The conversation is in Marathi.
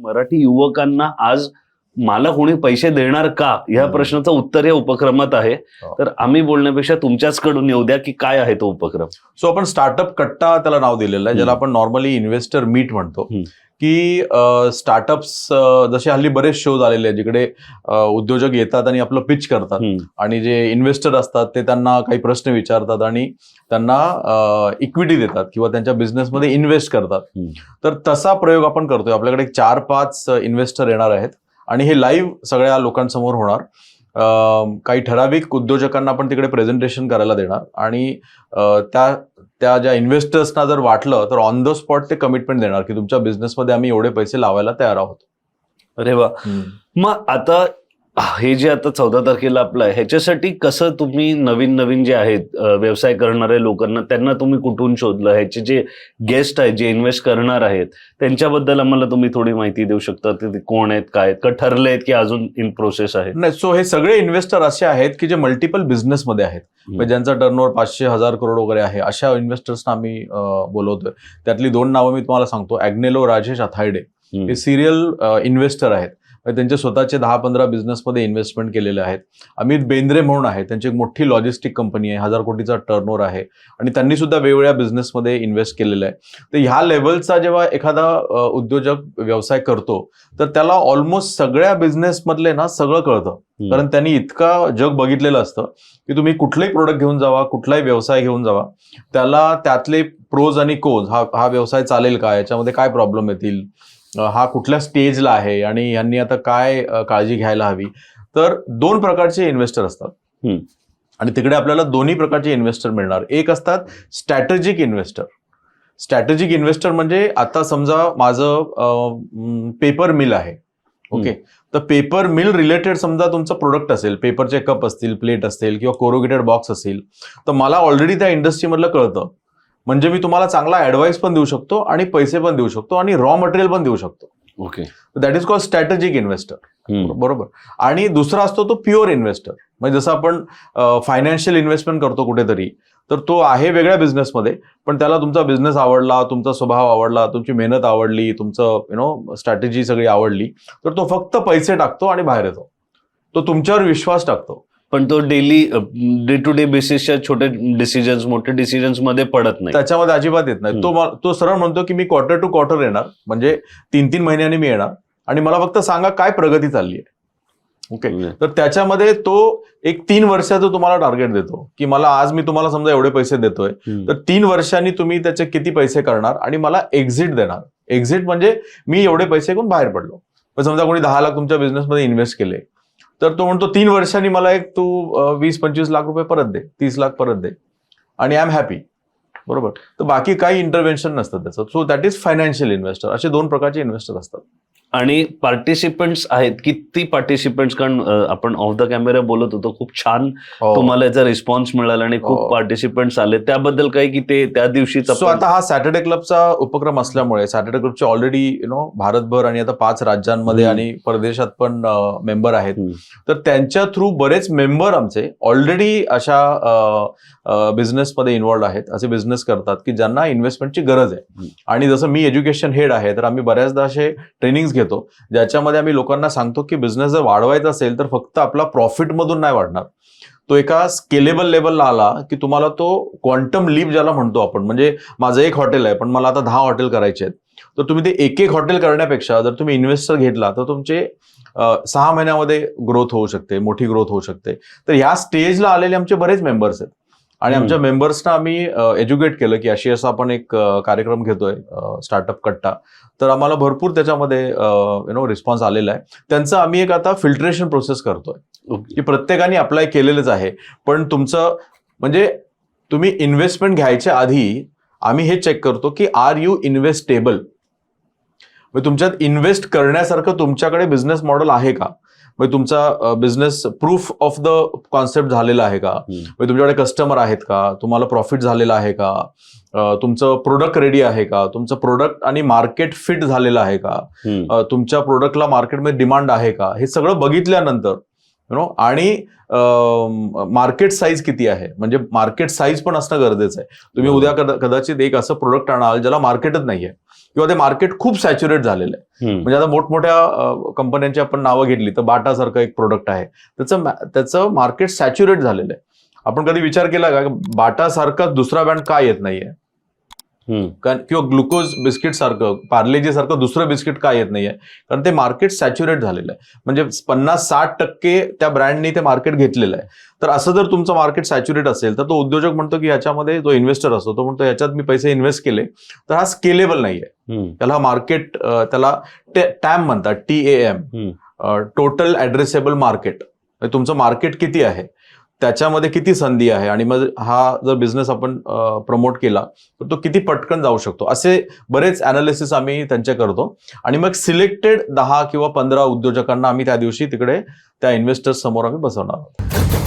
मराठी युवकांना आज मला कोणी पैसे देणार का ह्या प्रश्नाचं उत्तर या उपक्रमात आहे. तर आम्ही बोलण्यापेक्षा तुमच्याचकडून येऊ द्या की काय आहे तो उपक्रम. सो आपण स्टार्टअप कट्टा त्याला नाव दिलेलं आहे, ज्याला आपण नॉर्मली इन्व्हेस्टर मीट म्हणतो. की स्टार्टअप्स जसे हल्ली बरेच शोज आलेले आहेत जिकडे उद्योजक येतात आणि आपलं पिच करतात आणि जे इन्व्हेस्टर असतात ते त्यांना काही प्रश्न विचारतात आणि त्यांना इक्विटी देतात किंवा त्यांच्या बिझनेसमध्ये इन्व्हेस्ट करतात. तर तसा प्रयोग आपण करतोय. आपल्याकडे 4-5 इन्व्हेस्टर येणार आहेत आणि हे लाईव्ह सगळ्या लोकांसमोर होणार. काही ठराविक उद्योजकांना आपण तिकडे प्रेझेंटेशन करायला देणार आणि त्या ज्या इन्व्हेस्टर्सना जर वाटलं तर ऑन द स्पॉट ते कमिटमेंट देणार की तुमच्या बिझनेसमध्ये आम्ही एवढे पैसे लावायला तयार आहोत. अरे वा. मग आता हे जे आता 14 तारखेला आपलं आहे ह्याच्यासाठी कसं तुम्ही नवीन जे आहेत व्यवसाय करणारे लोकांना त्यांना तुम्ही कुठून शोधलं, ह्याचे जे गेस्ट आहेत जे इन्व्हेस्ट करणार आहेत त्यांच्याबद्दल आम्हाला तुम्ही थोडी माहिती देऊ शकता. ते कोण आहेत, काय का ठरले आहेत की अजून इन प्रोसेस आहे? नाही, सो हे सगळे इन्व्हेस्टर असे आहेत की जे मल्टिपल बिझनेसमध्ये आहेत, ज्यांचा टर्नओव्हर 500,000 करोड वगैरे आहे. अशा इन्व्हेस्टर्सना आम्ही बोलवतोय. त्यातली 2 नावं मी तुम्हाला सांगतो. ॲग्नेलो राजेश अथायडे हे सिरियल इन्व्हेस्टर आहेत. त्यांचे स्वतःचे 10-15 बिझनेसमध्ये इन्व्हेस्टमेंट केलेले आहेत. अमित बेंद्रे म्हणून आहे, त्यांची एक मोठी लॉजिस्टिक कंपनी आहे, 1000 कोटीचा टर्नओव्हर आहे आणि त्यांनी सुद्धा वेगवेगळ्या बिझनेसमध्ये इन्व्हेस्ट केलेलं आहे. तर ह्या लेवलचा जेव्हा एखादा उद्योजक व्यवसाय करतो तर त्याला ऑलमोस्ट सगळ्या बिझनेसमधले ना सगळं कळतं. कारण त्यांनी इतका जग बघितलेलं असतं की तुम्ही कुठलाही प्रोडक्ट घेऊन जावा, कुठलाही व्यवसाय घेऊन जावा, त्याला त्यातले प्रोज आणि कोज, हा व्यवसाय चालेल का, याच्यामध्ये काय प्रॉब्लेम येतील, हा कुठल्या स्टेजला आहे आणि यांनी आता काय काळजी घ्यायला हवी. तर 2 प्रकारचे इन्व्हेस्टर असतात आणि तिकडे आपल्याला दोन्ही प्रकारचे इन्व्हेस्टर मिळणार. एक असतात स्ट्रॅटेजिक इन्व्हेस्टर. स्ट्रॅटेजिक इन्व्हेस्टर म्हणजे आता समजा माझं पेपर मिल आहे, ओके, तर पेपर मिल रिलेटेड समजा तुमचं प्रोडक्ट असेल, पेपरचे कप असतील, प्लेट असतील किंवा कोरोगेटेड बॉक्स असेल, तर मला ऑलरेडी त्या इंडस्ट्रीमधलं कळतं. म्हणजे मी तुम्हाला चांगला ऍडवाइस पण देऊ शकतो आणि पैसे पण देऊ शकतो आणि रॉ मटेरियल पण देऊ शकतो. Okay, that is called strategic investor. बरोबर. आणि दुसरा असतो तो प्युअर इन्व्हेस्टर. म्हणजे जसं आपण फायनान्शियल इन्व्हेस्टमेंट करतो कुठेतरी, तर तो आहे वेगळ्या बिझनेसमध्ये, पण त्याला तुमचा बिझनेस आवडला, तुमचा स्वभाव आवडला, तुमची मेहनत आवडली, तुमचं स्ट्रॅटेजी सगळी आवडली, तर तो फक्त पैसे टाकतो आणि बाहेर येतो. तो तुमच्यावर विश्वास टाकतो. पण तो डे टू डे बेसिसच्या छोटे डिसिजन्स, मोठे डिसिजन्स मध्ये पडत नाही, त्याच्यामध्ये अजिबात येत नाही. तो सरळ म्हणतो की मी क्वार्टर टू क्वार्टर येणार, म्हणजे 3-3 महिन्यांनी मी येणार आणि मला फक्त सांगा काय प्रगती चालली आहे. ओके, तर त्याच्यामध्ये तो एक 3 वर्षाचं तुम्हाला टार्गेट देतो की मला आज मी तुम्हाला समजा एवढे पैसे देतोय, तर 3 वर्षांनी तुम्ही त्याचे किती पैसे करणार आणि मला एक्झिट देणार. एक्झिट म्हणजे मी एवढे पैसे घेऊन बाहेर पडलो. पण समजा कोणी 10 लाख तुमच्या बिझनेसमध्ये इन्व्हेस्ट केले, तर तो म्हणतो 3 वर्षांनी मला एक तू 20-25 लाख रुपये परत दे, 30 लाख परत दे आणि आय एम हॅपी. बरोबर. तर बाकी काही इंटरव्हेन्शन नसतं त्याचं. So that is financial investor. असे 2 प्रकारचे इन्व्हेस्टर असतात. आणि पार्टिसिपंट्स आहेत किती पार्टिसिपंट्स? कारण आपण ऑफ द कॅमेरा बोलत होतो, खूप छान तुम्हाला याचा रिस्पॉन्स मिळाला आणि खूप पार्टिसिपंट्स आले. त्याबद्दल काही की ते त्या दिवशीच. सो आता हा सॅटर्डे क्लबचा उपक्रम असल्यामुळे सॅटर्डे क्लबचे ऑलरेडी भारतभर आणि आता 5 राज्यांमध्ये आणि परदेशात पण मेंबर आहेत. तर त्यांच्या थ्रू बरेच मेंबर आमचे ऑलरेडी अशा बिझनेसमध्ये इन्व्हॉल्ड आहेत, असे बिझनेस करतात की ज्यांना इन्व्हेस्टमेंटची गरज आहे. आणि जसं मी एज्युकेशन हेड आहे, तर आम्ही बऱ्याचदा असे ट्रेनिंग्स घेतो ज्याच्यामध्ये आम्ही लोकांना सांगतो की बिझनेस जर वाढवायचा असेल तर फक्त आपला प्रॉफिटमधून नाही वाढणार. तो एका स्केलेबल लेवलला आला की तुम्हाला तो क्वांटम लीप ज्याला म्हणतो आपण, म्हणजे माझं 1 हॉटेल आहे पण मला आता 10 हॉटेल करायचे आहेत, तर तुम्ही ते एक हॉटेल करण्यापेक्षा जर तुम्ही इन्व्हेस्टर घेतला तर तुमचे 6 महिन्यामध्ये ग्रोथ होऊ शकते, मोठी ग्रोथ होऊ शकते. तर ह्या स्टेजला आलेले आमचे बरेच मेंबर्स आहेत आणि आमच्या मेंबर्सना आम्ही एज्युकेट केलं की अशी असा आपण एक कार्यक्रम घेतोय स्टार्टअप कट्टा. तर आम्हाला भरपूर त्याच्यामध्ये रिस्पॉन्स आलेला आहे. त्यांचं आम्ही एक आता फिल्ट्रेशन प्रोसेस करतोय की प्रत्येकाने अप्लाय केलेलंच आहे, पण तुमचं म्हणजे तुम्ही इन्व्हेस्टमेंट घ्यायच्या आधी आम्ही हे चेक करतो की आर यू इन्व्हेस्टेबल. तुमच्यात इन्व्हेस्ट करण्यासारखं तुमच्याकडे बिझनेस मॉडेल आहे का, म्हणजे तुमचा business proof of the concept झालेला आहे का, म्हणजे तुमच्याकडे कस्टमर आहेत का, तुम्हाला प्रॉफिट झालेला आहे का, तुमचं प्रोडक्ट रेडी आहे का, तुमचं प्रोडक्ट आणि मार्केट फिट झालेलं आहे का, तुमच्या प्रोडक्टला मार्केटमध्ये डिमांड आहे का, हे सगळं बघितल्यानंतर आणि मार्केट साईज किती आहे, म्हणजे मार्केट साईज पण असणं गरजेचं आहे. तुम्ही उद्या कदाचित एक असं प्रोडक्ट आणाल ज्याला मार्केटच नाहीये किंवा ते मार्केट खूप सॅच्युरेट झालेलं आहे. म्हणजे आता मोठमोठ्या कंपन्यांची आपण नावं घेतली तर बाटा सारखं एक प्रोडक्ट आहे, त्याचं मार्केट सॅच्युरेट झालेलं आहे. आपण कधी विचार केला का बाटा सारखा दुसरा ब्रँड का येत नाहीये? किंवा ग्लुकोज बिस्किट सारखं, पार्लेजी सारखं दुसरं बिस्किट का येत नाहीये? कारण ते मार्केट सॅच्युरेट झालेलं आहे. म्हणजे 50-60% त्या ब्रँडनी ते मार्केट घेतलेलं आहे. तर असं जर तुमचं मार्केट सॅच्युरेट असेल तर तो उद्योजक म्हणतो की याच्यामध्ये जो इन्व्हेस्टर असतो तो म्हणतो याच्यात मी पैसे इन्व्हेस्ट केले तर हा स्केलेबल नाहीये. त्याला मार्केट, त्याला टॅम म्हणतात, TAM, टोटल ऍड्रेसेबल मार्केट. तुमचं मार्केट किती आहे, त्याच्यामध्ये किती संधी आहे, आणि मग हा जर बिझनेस आपण प्रमोट केला तर तो किती पटकन जाऊ शकतो, असे बरेच अनालिसिस आम्ही त्यांचे करतो. आणि मग सिलेक्टेड 10 किंवा 15 उद्योजकांना आम्ही त्या दिवशी तिकडे त्या इन्व्हेस्टर्स समोर आम्ही बसवणार आहोत.